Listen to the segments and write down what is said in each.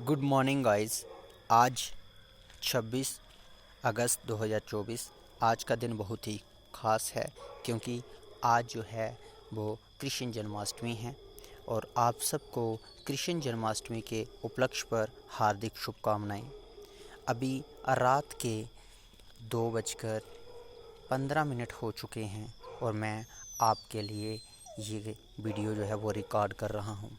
Good morning guys. आज 26 अगस्त 2024। आज का दिन बहुत ही ख़ास है क्योंकि आज जो है वो कृष्ण जन्माष्टमी है और आप सबको कृष्ण जन्माष्टमी के उपलक्ष्य पर हार्दिक शुभकामनाएं। अभी रात के 2:15 हो चुके हैं और मैं आपके लिए ये वीडियो जो है वो रिकॉर्ड कर रहा हूँ।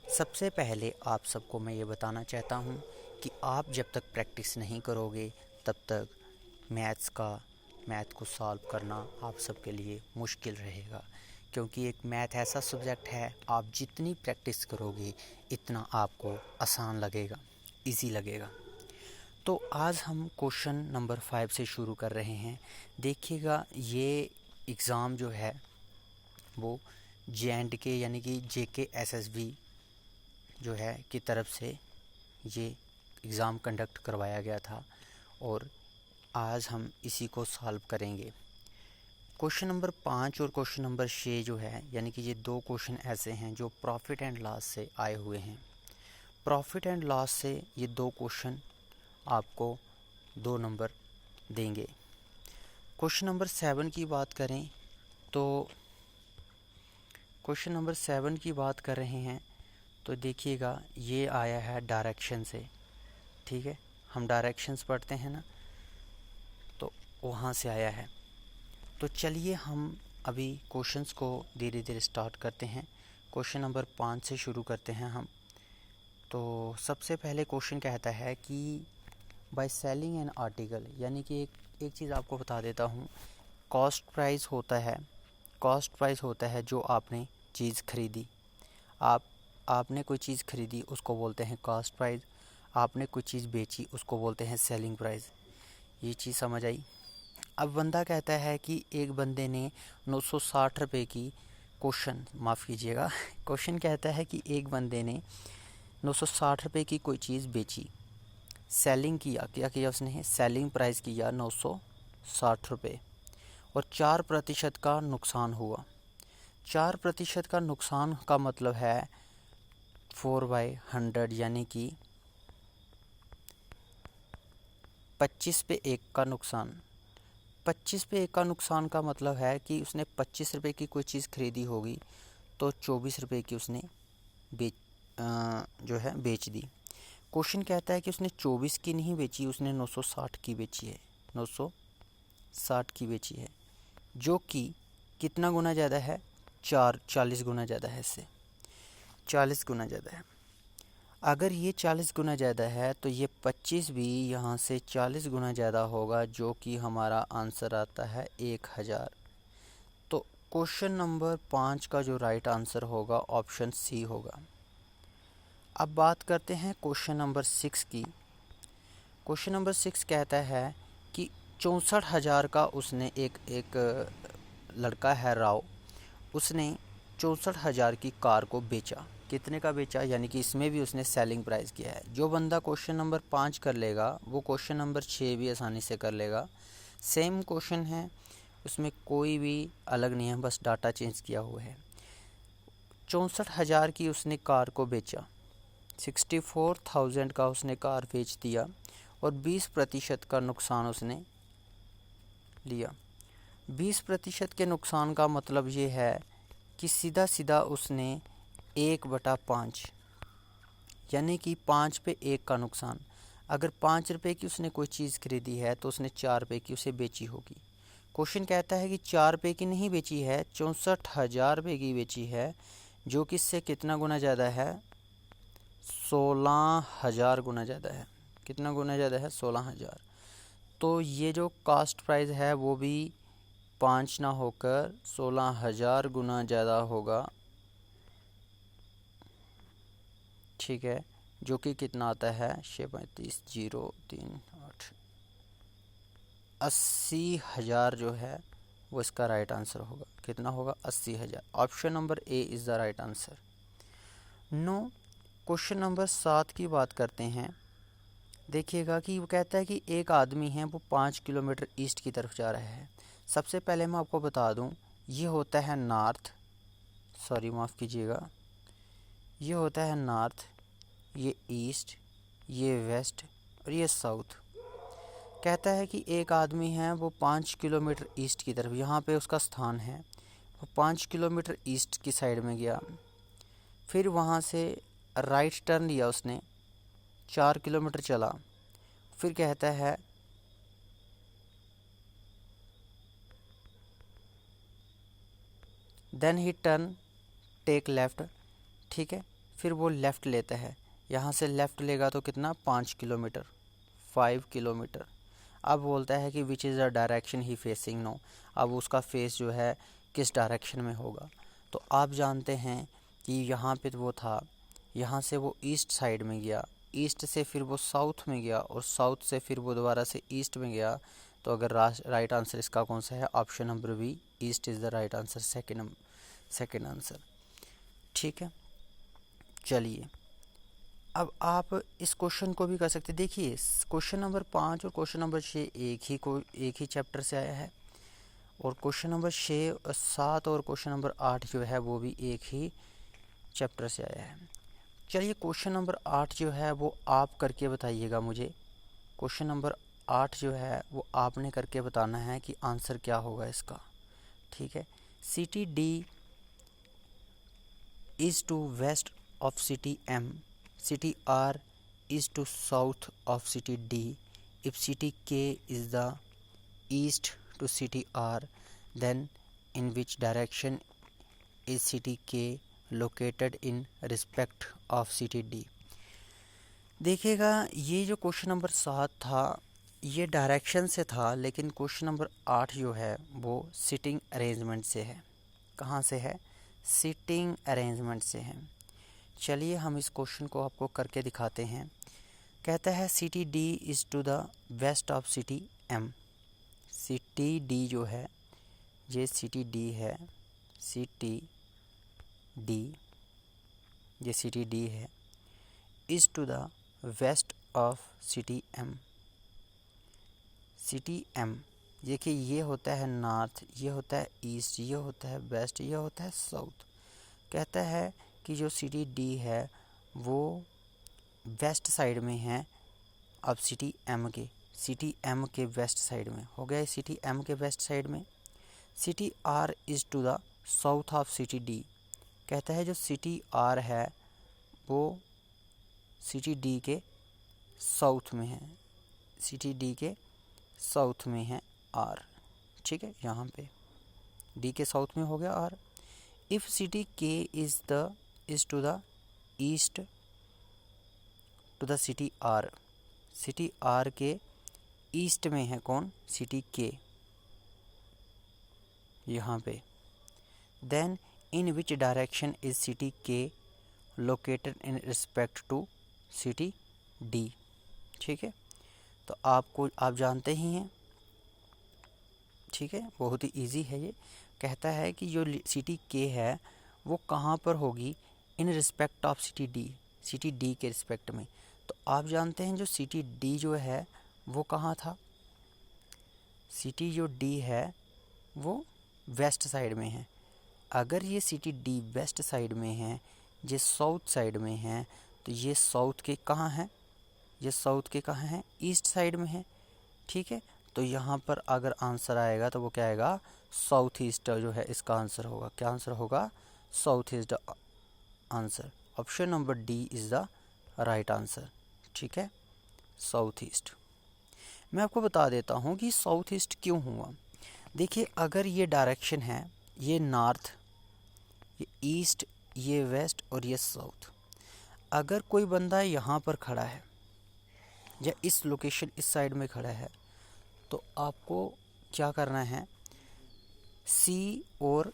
सबसे पहले आप सबको मैं ये बताना चाहता हूँ कि आप जब तक प्रैक्टिस नहीं करोगे तब तक मैथ को सॉल्व करना आप सबके लिए मुश्किल रहेगा, क्योंकि एक मैथ ऐसा सब्जेक्ट है, आप जितनी प्रैक्टिस करोगे इतना आपको आसान लगेगा, इजी लगेगा। तो आज हम क्वेश्चन नंबर 5 से शुरू कर रहे हैं। देखिएगा, ये एग्ज़ाम जो है वो JNK यानी कि JKSSB जो है की तरफ से ये एग्ज़ाम कंडक्ट करवाया गया था और आज हम इसी को सॉल्व करेंगे। क्वेश्चन नंबर 5 और क्वेश्चन नंबर 6 जो है, यानी कि ये दो क्वेश्चन ऐसे हैं जो प्रॉफिट एंड लॉस से आए हुए हैं। प्रॉफिट एंड लॉस से ये दो क्वेश्चन आपको 2 नंबर देंगे। क्वेश्चन नंबर 7 की बात करें तो क्वेश्चन नंबर 7 की बात कर रहे हैं तो देखिएगा, ये आया है डायरेक्शन से। ठीक है, हम डायरेक्शंस पढ़ते हैं ना, तो वहाँ से आया है। तो चलिए हम अभी क्वेश्चंस को धीरे धीरे स्टार्ट करते हैं। क्वेश्चन नंबर 5 से शुरू करते हैं हम। तो सबसे पहले क्वेश्चन कहता है कि बाय सेलिंग एन आर्टिकल, यानी कि एक चीज़ आपको बता देता हूँ। कॉस्ट प्राइस होता है जो आपने चीज़ खरीदी। आपने कोई चीज़ खरीदी उसको बोलते हैं कॉस्ट प्राइस। आपने कोई चीज़ बेची उसको बोलते हैं सेलिंग प्राइस। ये चीज़ समझ आई। अब बंदा कहता है कि एक बंदे ने 960 रुपये की क्वेश्चन कहता है कि एक बंदे ने 960 रुपये की कोई चीज़ बेची, सेलिंग किया। क्या किया उसने? सेलिंग प्राइस किया 960 रुपये और 4% का नुकसान हुआ। 4% का नुकसान का मतलब है 4/100, यानी कि 25 पे 1 का नुकसान। 25 पे 1 का नुकसान का मतलब है कि उसने 25 रुपये की कोई चीज़ खरीदी होगी तो 24 रुपये की उसने बेच दी। क्वेश्चन कहता है कि उसने 24 की नहीं बेची, उसने 960 की बेची है। 960 की बेची है, जो कि कितना गुना ज़्यादा है? 40 गुना ज़्यादा है इससे। 40 गुना ज़्यादा है। अगर ये 40 गुना ज़्यादा है तो ये 25 भी यहाँ से 40 गुना ज़्यादा होगा, जो कि हमारा आंसर आता है 1000। तो क्वेश्चन नंबर 5 का जो राइट आंसर होगा ऑप्शन सी होगा। अब बात करते हैं क्वेश्चन नंबर 6 की। क्वेश्चन नंबर 6 कहता है कि 64,000 का उसने एक लड़का है राव, उसने 64,000 की कार को बेचा। कितने का बेचा? यानी कि इसमें भी उसने सेलिंग प्राइस किया है। जो बंदा क्वेश्चन नंबर 5 कर लेगा वो क्वेश्चन नंबर 6 भी आसानी से कर लेगा। सेम क्वेश्चन है, उसमें कोई भी अलग नहीं है, बस डाटा चेंज किया हुआ है। 64,000 की उसने कार को बेचा, 64,000 का उसने कार बेच दिया और 20% का नुकसान उसने लिया। 20% के नुकसान का मतलब ये है कि सीधा सीधा उसने 1/5, यानी कि 5 पे 1 का नुकसान। अगर 5 रुपये की उसने कोई चीज़ खरीदी है तो उसने 4 रुपये की उसे बेची होगी। क्वेश्चन कहता है कि 4 रुपये की नहीं बेची है, 64,000 रुपये की बेची है, जो कि इससे कितना गुना ज़्यादा है? 16,000 गुना ज़्यादा है। कितना गुना ज़्यादा है? 16,000। तो ये जो कास्ट प्राइस है वो भी 5 ना होकर 16,000 गुना ज़्यादा होगा। ठीक है, जो कि कितना आता है? 635,038। 80,000 जो है वो इसका राइट आंसर होगा। कितना होगा? 80,000। Option number A is the right answer. No, question number 7 की बात करते हैं। देखिएगा कि वो कहता है कि एक आदमी है वो 5 किलोमीटर ईस्ट की तरफ जा रहा है। सबसे पहले मैं आपको बता दूं, ये होता है नॉर्थ, ये होता है नॉर्थ, ये ईस्ट, ये वेस्ट और ये साउथ। कहता है कि एक आदमी है वो 5 किलोमीटर ईस्ट की तरफ, यहाँ पे उसका स्थान है, वो 5 किलोमीटर ईस्ट की साइड में गया, फिर वहाँ से राइट टर्न लिया उसने, 4 किलोमीटर चला, फिर कहता है then he turn take left, ठीक है, फिर वो लेफ़्ट लेता है, यहाँ से लेफ़्ट लेगा तो कितना 5 किलोमीटर, 5 किलोमीटर। अब बोलता है कि which is the direction he facing no, अब उसका फेस जो है किस डायरेक्शन में होगा। तो आप जानते हैं कि यहाँ पे वो था, यहाँ से वो ईस्ट साइड में गया, ईस्ट से फिर वो साउथ में गया और साउथ से फिर वो दोबारा से ईस्ट में गया। तो अगर राइट आंसर इसका कौन सा है, option number B, east is the right answer, second answer. ठीक है, चलिए अब आप इस क्वेश्चन को भी कर सकते। देखिए क्वेश्चन नंबर 5 और क्वेश्चन नंबर 6 एक ही चैप्टर से आया है, और क्वेश्चन नंबर 6, 7 और क्वेश्चन नंबर 8 जो है वो भी एक ही चैप्टर से आया है। चलिए क्वेश्चन नंबर 8 जो है वो आप करके बताइएगा मुझे। क्वेश्चन नंबर 8 जो है वो आपने करके बताना है कि आंसर क्या होगा इसका। ठीक है, city D is to west of city M, city R is to south of city D. If city K is the east to city R, then in which direction is city K located in respect of city D? देखिएगा ये जो question number 7 था ये direction से था, लेकिन question number 8 जो है वो सिटिंग अरेंजमेंट से है। कहाँ से है, सिटिंग अरेंजमेंट से है। चलिए हम इस क्वेश्चन को आपको करके दिखाते हैं। कहता है city D is to the west of city M. City D जो है, ये सिटी डी है, सिटी डी, ये सिटी डी है, is to the west of city M. City M देखिए ये होता है नॉर्थ, ये होता है ईस्ट, ये होता है वेस्ट, ये होता है साउथ। कहता है कि जो सिटी डी है वो वेस्ट साइड में है, अब सिटी एम के वेस्ट साइड में हो गया, सिटी एम के वेस्ट साइड में। City R is to the south of city D. कहता है जो सिटी आर है वो सिटी डी के साउथ में है, सिटी डी के साउथ में है आर। ठीक है, यहाँ पे डी के साउथ में हो गया R. If city K is to the east to the city R, city R के ईस्ट में है कौन, सिटी के, यहाँ पे। Then in which direction is city K located in respect to city D. ठीक है, तो आप जानते ही हैं। ठीक है, बहुत ही इजी है ये। कहता है कि जो सिटी के है वो कहाँ पर होगी, in respect of city D, city D के रिस्पेक्ट में। तो आप जानते हैं जो सिटी डी जो है वो कहाँ था, सिटी जो डी है वो वेस्ट साइड में है। अगर ये सिटी डी वेस्ट साइड में है, ये साउथ साइड में है, तो ये साउथ के कहाँ है, ये साउथ के कहाँ है, ईस्ट साइड में है। ठीक है, तो यहाँ पर अगर आंसर आएगा तो वो क्या आएगा, साउथ ईस्ट जो है इसका आंसर होगा। क्या आंसर होगा, south east answer. Option number D is the right answer. ठीक है, साउथ ईस्ट। मैं आपको बता देता हूँ कि साउथ ईस्ट क्यों हुआ। देखिए अगर ये डायरेक्शन है, ये नॉर्थ, ये ईस्ट, ये वेस्ट और ये साउथ। अगर कोई बंदा यहाँ पर खड़ा है या इस लोकेशन इस साइड में खड़ा है, तो आपको क्या करना है, सी और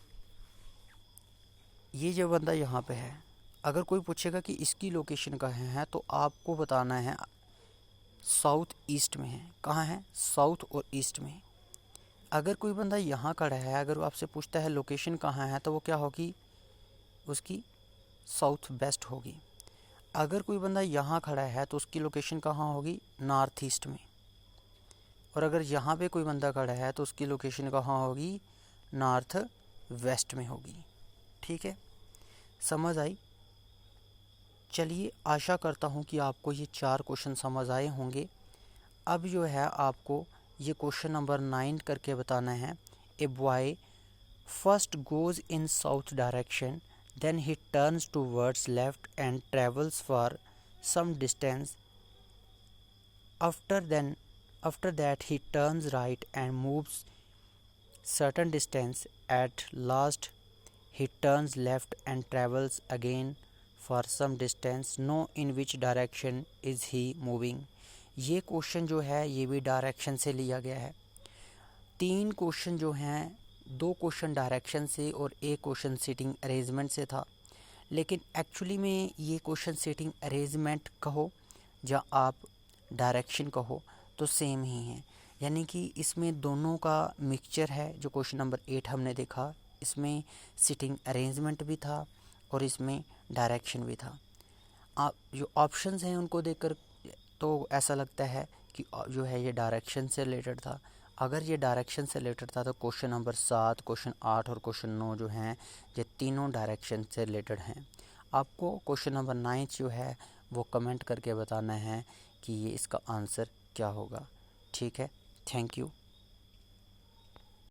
ये जो बंदा यहाँ पे है, अगर कोई पूछेगा कि इसकी लोकेशन कहाँ है तो आपको बताना है साउथ ईस्ट में है। कहाँ है, साउथ और ईस्ट में। अगर कोई बंदा यहाँ खड़ा है, अगर वो आपसे पूछता है लोकेशन कहाँ है, तो वो क्या होगी, उसकी साउथ वेस्ट होगी। अगर कोई बंदा यहाँ खड़ा है तो उसकी लोकेशन कहाँ होगी, नॉर्थ ईस्ट में। और अगर यहाँ पे कोई बंदा खड़ा है तो उसकी लोकेशन कहाँ होगी, नॉर्थ वेस्ट में होगी। ठीक है, समझ आई। चलिए, आशा करता हूँ कि आपको ये 4 क्वेश्चन समझ आए होंगे। अब जो है आपको ये क्वेश्चन नंबर 9 करके बताना है। A boy first goes in south direction, then he turns towards left and travels for some distance. After that he turns right and moves certain distance. At last he turns left and travels again for some distance. Know in which direction is he moving? ये question जो है ये भी direction से लिया गया है। 3 question जो हैं, 2 क्वेश्चन डायरेक्शन से और 1 क्वेश्चन सीटिंग अरेंजमेंट से था। लेकिन एक्चुअली में ये क्वेश्चन सीटिंग अरेंजमेंट कहो या आप डायरेक्शन कहो तो सेम ही है, यानी कि इसमें दोनों का मिक्सचर है। जो क्वेश्चन नंबर 8 हमने देखा, इसमें सिटिंग अरेंजमेंट भी था और इसमें डायरेक्शन भी था। आप जो ऑप्शंस हैं उनको देखकर तो ऐसा लगता है कि जो है ये डायरेक्शन से रिलेटेड था। अगर ये डायरेक्शन से रिलेटेड था तो क्वेश्चन नंबर 7, क्वेश्चन 8 और क्वेश्चन 9 जो हैं ये तीनों डायरेक्शन से रिलेटेड हैं। आपको क्वेश्चन नंबर 9 जो है वो कमेंट करके बताना है कि ये इसका आंसर क्या होगा। ठीक है, थैंक यू।